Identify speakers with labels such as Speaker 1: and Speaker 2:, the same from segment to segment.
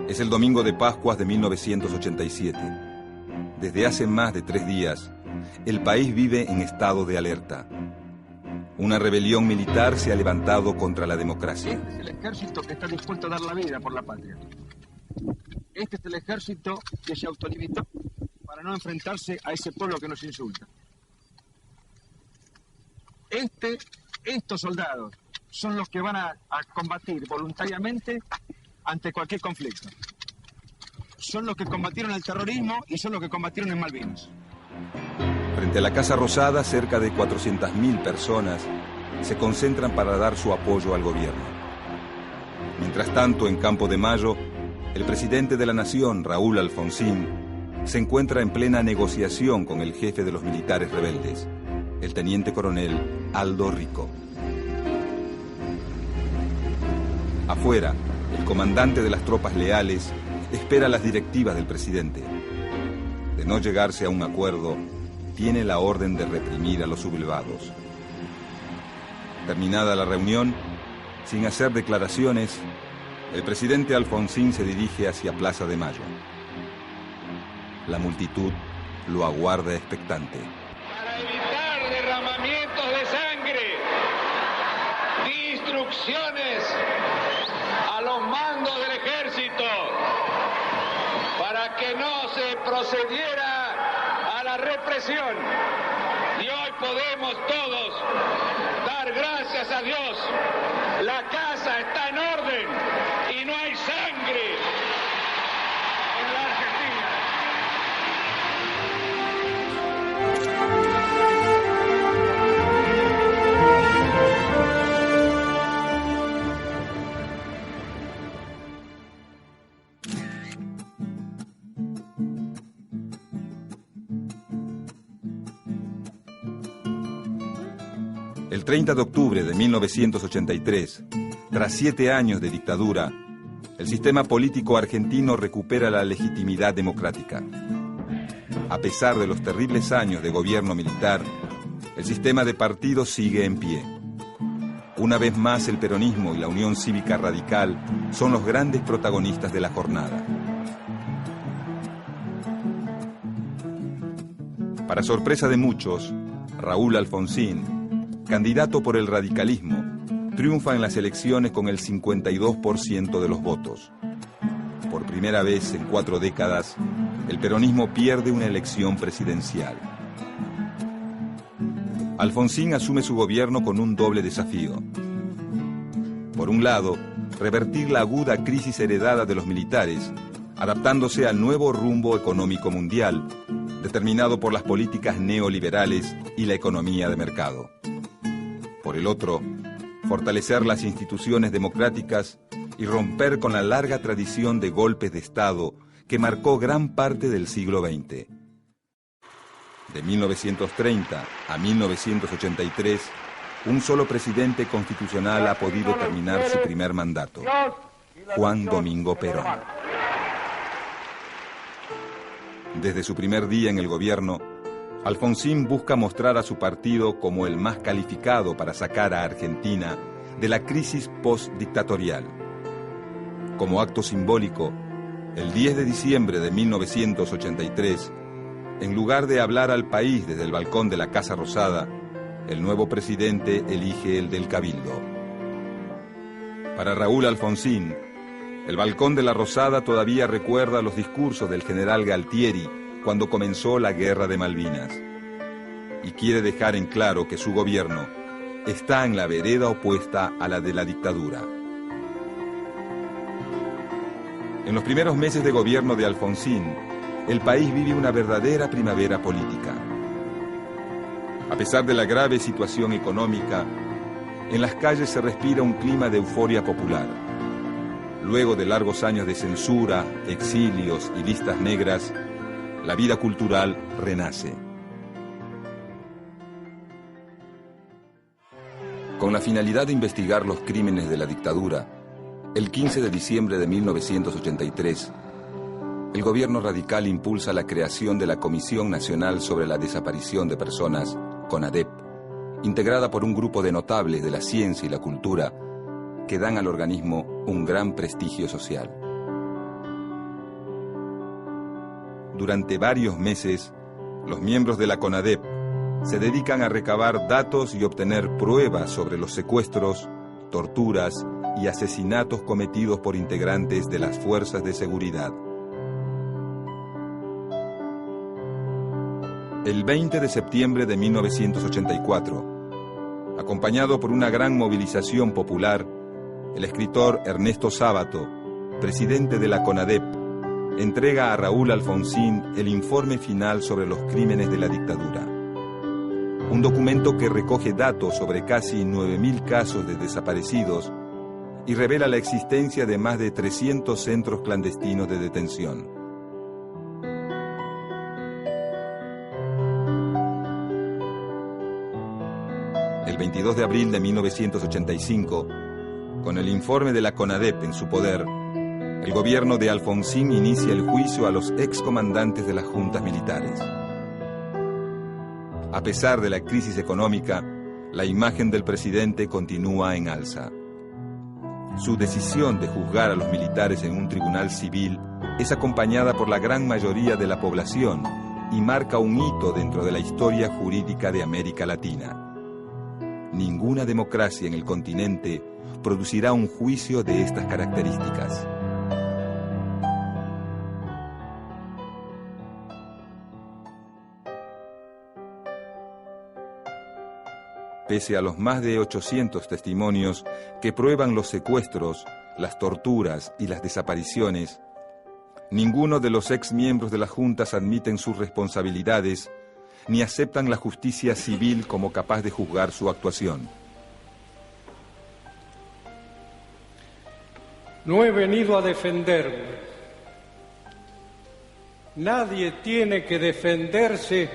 Speaker 1: Es el domingo de Pascuas de 1987. Desde hace más de 3 días, el país vive en estado de alerta. Una rebelión militar se ha levantado contra la democracia.
Speaker 2: Este es el ejército que está dispuesto a dar la vida por la patria. Este es el ejército que se autolimitó para no enfrentarse a ese pueblo que nos insulta. Estos soldados son los que van a combatir voluntariamente ante cualquier conflicto. Son los que combatieron el terrorismo y son los que combatieron en Malvinas.
Speaker 1: Frente a la Casa Rosada, cerca de 400.000 personas se concentran para dar su apoyo al gobierno. Mientras tanto, en Campo de Mayo, el presidente de la Nación, Raúl Alfonsín, se encuentra en plena negociación con el jefe de los militares rebeldes, el teniente coronel Aldo Rico. Afuera, el comandante de las tropas leales espera las directivas del presidente. De no llegarse a un acuerdo, tiene la orden de reprimir a los sublevados. Terminada la reunión, sin hacer declaraciones, el presidente Alfonsín se dirige hacia Plaza de Mayo. La multitud lo aguarda expectante.
Speaker 3: Para evitar derramamientos de sangre, di instrucciones a los mandos del ejército para que no se procediera a la represión. Y hoy podemos todos dar gracias a Dios. La casa está en orden y no hay sangre en la Argentina.
Speaker 1: El 30 de octubre de 1983, tras 7 años de dictadura, el sistema político argentino recupera la legitimidad democrática. A pesar de los terribles años de gobierno militar, el sistema de partidos sigue en pie. Una vez más, el peronismo y la Unión Cívica Radical son los grandes protagonistas de la jornada. Para sorpresa de muchos, Raúl Alfonsín, candidato por el radicalismo, triunfa en las elecciones con el 52% de los votos. Por primera vez en 4 décadas, el peronismo pierde una elección presidencial. Alfonsín asume su gobierno con un doble desafío. Por un lado, revertir la aguda crisis heredada de los militares, adaptándose al nuevo rumbo económico mundial, determinado por las políticas neoliberales y la economía de mercado. Por el otro, fortalecer las instituciones democráticas y romper con la larga tradición de golpes de Estado que marcó gran parte del siglo XX. De 1930 a 1983, un solo presidente constitucional ha podido terminar su primer mandato, Juan Domingo Perón. Desde su primer día en el gobierno, Alfonsín busca mostrar a su partido como el más calificado para sacar a Argentina de la crisis postdictatorial. Como acto simbólico, el 10 de diciembre de 1983, en lugar de hablar al país desde el balcón de la Casa Rosada, el nuevo presidente elige el del Cabildo. Para Raúl Alfonsín, el balcón de la Rosada todavía recuerda los discursos del general Galtieri cuando comenzó la Guerra de Malvinas, y quiere dejar en claro que su gobierno está en la vereda opuesta a la de la dictadura. En los primeros meses de gobierno de Alfonsín, el país vive una verdadera primavera política. A pesar de la grave situación económica, en las calles se respira un clima de euforia popular. Luego de largos años de censura, exilios y listas negras, la vida cultural renace. Con la finalidad de investigar los crímenes de la dictadura, el 15 de diciembre de 1983, el gobierno radical impulsa la creación de la Comisión Nacional sobre la Desaparición de Personas, CONADEP, integrada por un grupo de notables de la ciencia y la cultura que dan al organismo un gran prestigio social. Durante varios meses, los miembros de la CONADEP se dedican a recabar datos y obtener pruebas sobre los secuestros, torturas y asesinatos cometidos por integrantes de las fuerzas de seguridad. El 20 de septiembre de 1984, acompañado por una gran movilización popular, el escritor Ernesto Sábato, presidente de la CONADEP, entrega a Raúl Alfonsín el informe final sobre los crímenes de la dictadura. Un documento que recoge datos sobre casi 9.000 casos de desaparecidos y revela la existencia de más de 300 centros clandestinos de detención. El 22 de abril de 1985, con el informe de la CONADEP en su poder, el gobierno de Alfonsín inicia el juicio a los excomandantes de las juntas militares. A pesar de la crisis económica, la imagen del presidente continúa en alza. Su decisión de juzgar a los militares en un tribunal civil es acompañada por la gran mayoría de la población y marca un hito dentro de la historia jurídica de América Latina. Ninguna democracia en el continente producirá un juicio de estas características. Pese a los más de 800 testimonios que prueban los secuestros, las torturas y las desapariciones, ninguno de los exmiembros de las juntas admiten sus responsabilidades ni aceptan la justicia civil como capaz de juzgar su actuación.
Speaker 4: No he venido a defenderme. Nadie tiene que defenderse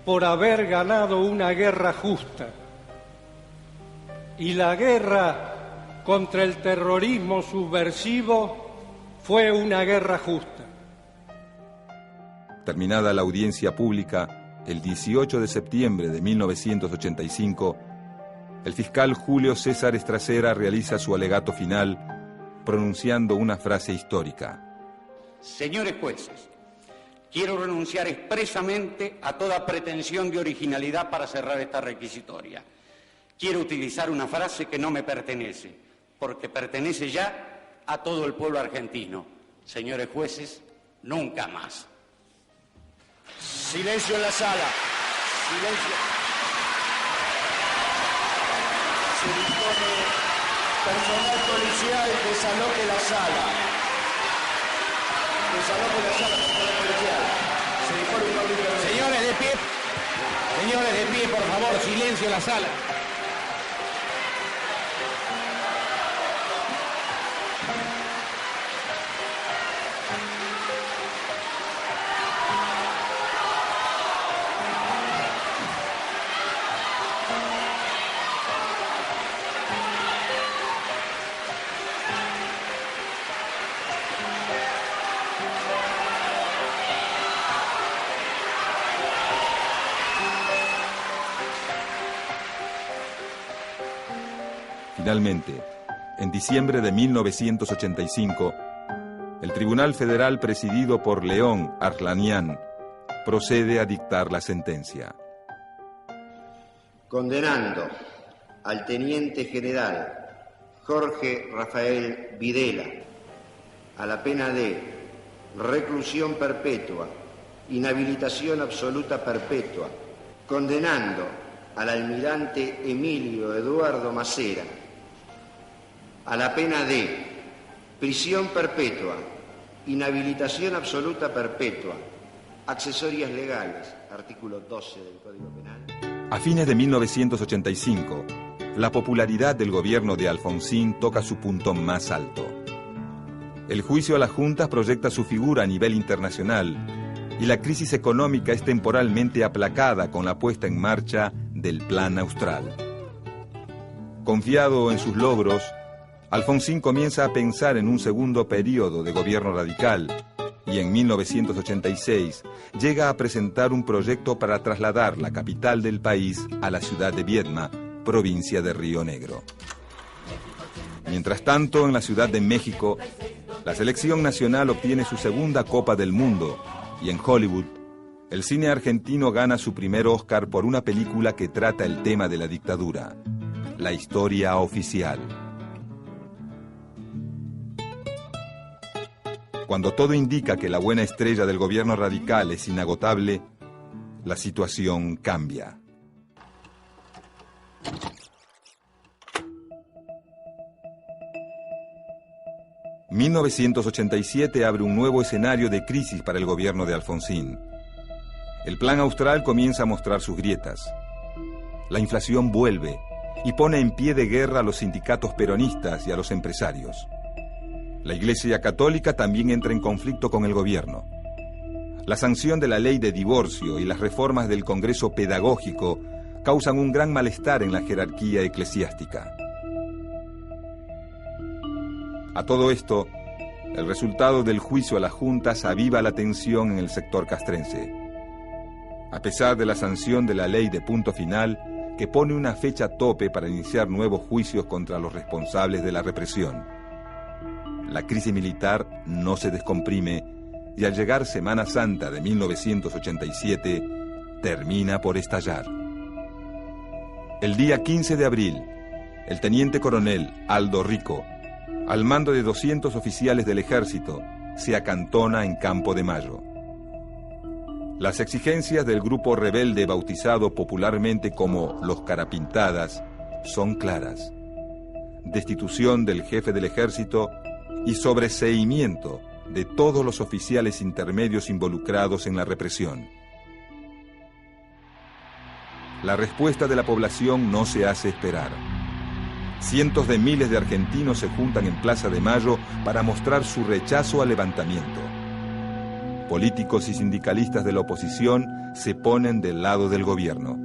Speaker 4: por haber ganado una guerra justa. Y la guerra contra el terrorismo subversivo fue una guerra justa.
Speaker 1: Terminada la audiencia pública, el 18 de septiembre de 1985, el fiscal Julio César Estracera realiza su alegato final, pronunciando una frase histórica.
Speaker 5: Señores jueces, quiero renunciar expresamente a toda pretensión de originalidad para cerrar esta requisitoria. Quiero utilizar una frase que no me pertenece, porque pertenece ya a todo el pueblo argentino. Señores jueces, nunca más.
Speaker 2: Silencio en la sala. Silencio. Se dispone personal policial desaloje la sala. Desaloje la sala, personal policial. Se dispone un orden.
Speaker 6: Señores de pie. Señores de pie, por favor, silencio en la sala.
Speaker 1: Finalmente, en diciembre de 1985, el Tribunal Federal presidido por León Arlanián procede a dictar la sentencia.
Speaker 7: Condenando al teniente general Jorge Rafael Videla a la pena de reclusión perpetua, inhabilitación absoluta perpetua, condenando al almirante Emilio Eduardo Macera a la pena de prisión perpetua, inhabilitación absoluta perpetua, accesorias legales, artículo 12 del Código Penal.
Speaker 1: A fines de 1985, la popularidad del gobierno de Alfonsín toca su punto más alto. El juicio a las juntas proyecta su figura a nivel internacional y la crisis económica es temporalmente aplacada con la puesta en marcha del Plan Austral. Confiado en sus logros, Alfonsín comienza a pensar en un segundo periodo de gobierno radical y en 1986 llega a presentar un proyecto para trasladar la capital del país a la ciudad de Viedma, provincia de Río Negro. Mientras tanto, en la Ciudad de México, la selección nacional obtiene su segunda Copa del Mundo Y en Hollywood, el cine argentino gana su primer Oscar por una película que trata el tema de la dictadura, La historia oficial. Cuando todo indica que la buena estrella del gobierno radical es inagotable, la situación cambia. ...1987 abre un nuevo escenario de crisis para el gobierno de Alfonsín. El Plan Austral comienza a mostrar sus grietas. La inflación vuelve y pone en pie de guerra a los sindicatos peronistas y a los empresarios. La Iglesia Católica también entra en conflicto con el gobierno. La sanción de la ley de divorcio y las reformas del Congreso Pedagógico causan un gran malestar en la jerarquía eclesiástica. A todo esto, el resultado del juicio a las juntas aviva la tensión en el sector castrense. A pesar de la sanción de la ley de punto final, que pone una fecha tope para iniciar nuevos juicios contra los responsables de la represión. La crisis militar no se descomprime y al llegar Semana Santa de 1987, termina por estallar. El día 15 de abril, el teniente coronel Aldo Rico, al mando de 200 oficiales del ejército, se acantona en Campo de Mayo. Las exigencias del grupo rebelde bautizado popularmente como los Carapintadas son claras: destitución del jefe del ejército y sobreseimiento de todos los oficiales intermedios involucrados en la represión. La respuesta de la población no se hace esperar. Cientos de miles de argentinos se juntan en Plaza de Mayo para mostrar su rechazo al levantamiento. Políticos y sindicalistas de la oposición se ponen del lado del gobierno.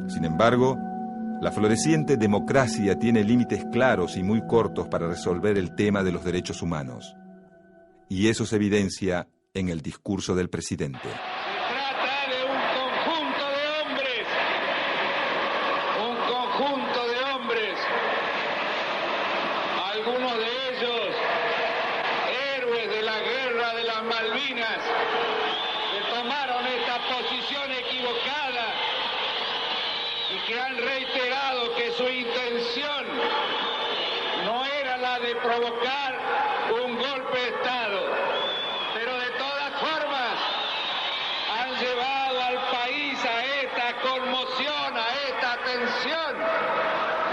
Speaker 1: Sin embargo, la floreciente democracia tiene límites claros y muy cortos para resolver el tema de los derechos humanos. Y eso se evidencia en el discurso del presidente.
Speaker 3: Provocar un golpe de Estado, pero de todas formas han llevado al país a esta conmoción, a esta tensión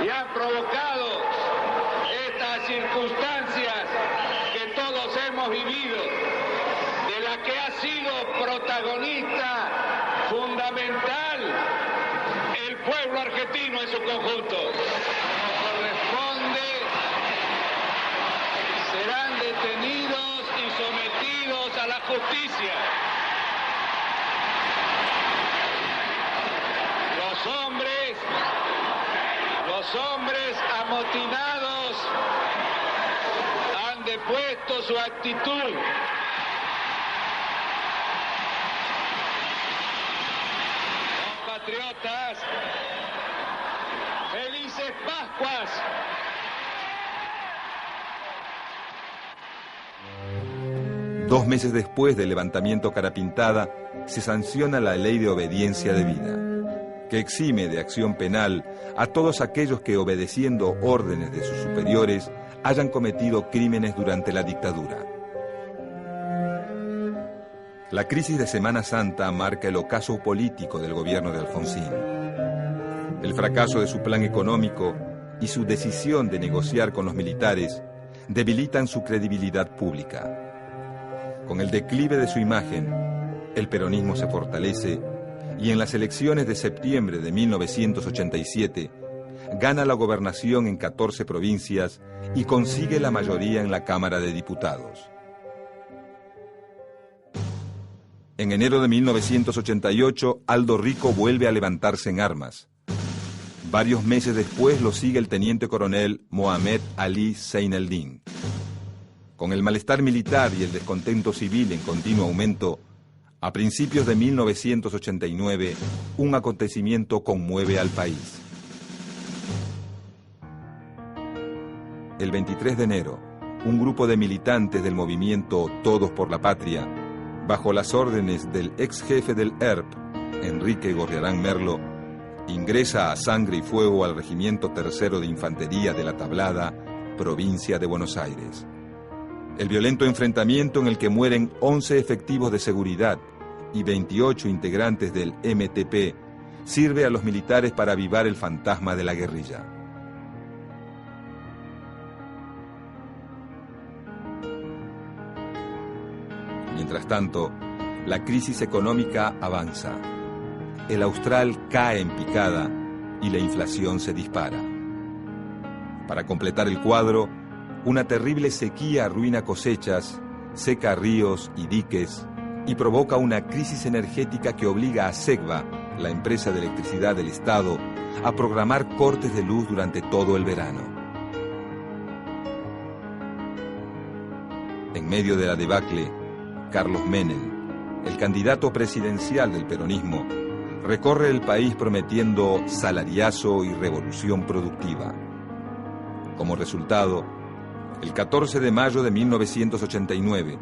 Speaker 3: y han provocado estas circunstancias que todos hemos vivido, de la que ha sido protagonista fundamental el pueblo argentino en su conjunto. Serán detenidos y sometidos a la justicia. Los hombres amotinados han depuesto su actitud. Compatriotas, felices Pascuas.
Speaker 1: Dos meses después del levantamiento Carapintada, se sanciona la Ley de Obediencia Debida, que exime de acción penal a todos aquellos que, obedeciendo órdenes de sus superiores, hayan cometido crímenes durante la dictadura. La crisis de Semana Santa marca el ocaso político del gobierno de Alfonsín. El fracaso de su plan económico y su decisión de negociar con los militares debilitan su credibilidad pública. Con el declive de su imagen, el peronismo se fortalece y en las elecciones de septiembre de 1987 gana la gobernación en 14 provincias y consigue la mayoría en la Cámara de Diputados. En enero de 1988, Aldo Rico vuelve a levantarse en armas. Varios meses después lo sigue el teniente coronel Mohamed Ali Zeineldin. Con el malestar militar y el descontento civil en continuo aumento, a principios de 1989, un acontecimiento conmueve al país. El 23 de enero, un grupo de militantes del movimiento Todos por la Patria bajo las órdenes del ex jefe del ERP, Enrique Gorriarán Merlo, ingresa a sangre y fuego al Regimiento Tercero de Infantería de la Tablada, provincia de Buenos Aires. El violento enfrentamiento en el que mueren 11 efectivos de seguridad y 28 integrantes del MTP sirve a los militares para avivar el fantasma de la guerrilla. Mientras tanto, la crisis económica avanza. El austral cae en picada y la inflación se dispara. Para completar el cuadro, una terrible sequía arruina cosechas, seca ríos y diques y provoca una crisis energética que obliga a SEGVA, la empresa de electricidad del Estado, a programar cortes de luz durante todo el verano. En medio de la debacle, Carlos Menem, el candidato presidencial del peronismo, recorre el país prometiendo salariazo y revolución productiva. Como resultado, el 14 de mayo de 1989,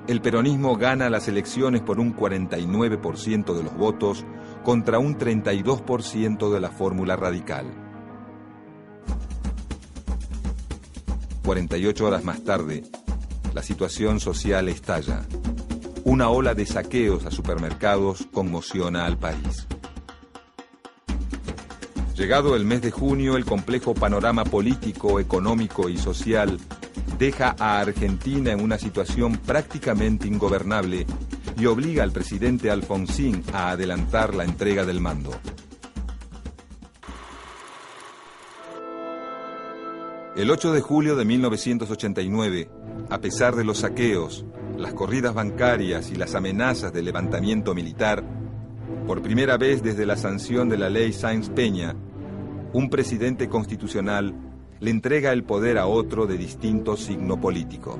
Speaker 1: el peronismo gana las elecciones por un 49% de los votos contra un 32% de la fórmula radical. 48 horas más tarde, la situación social estalla. Una ola de saqueos a supermercados conmociona al país. Llegado el mes de junio, el complejo panorama político, económico y social deja a Argentina en una situación prácticamente ingobernable y obliga al presidente Alfonsín a adelantar la entrega del mando. El 8 de julio de 1989, a pesar de los saqueos, las corridas bancarias y las amenazas de levantamiento militar, por primera vez desde la sanción de la ley Sáenz-Peña, un presidente constitucional le entrega el poder a otro de distinto signo político.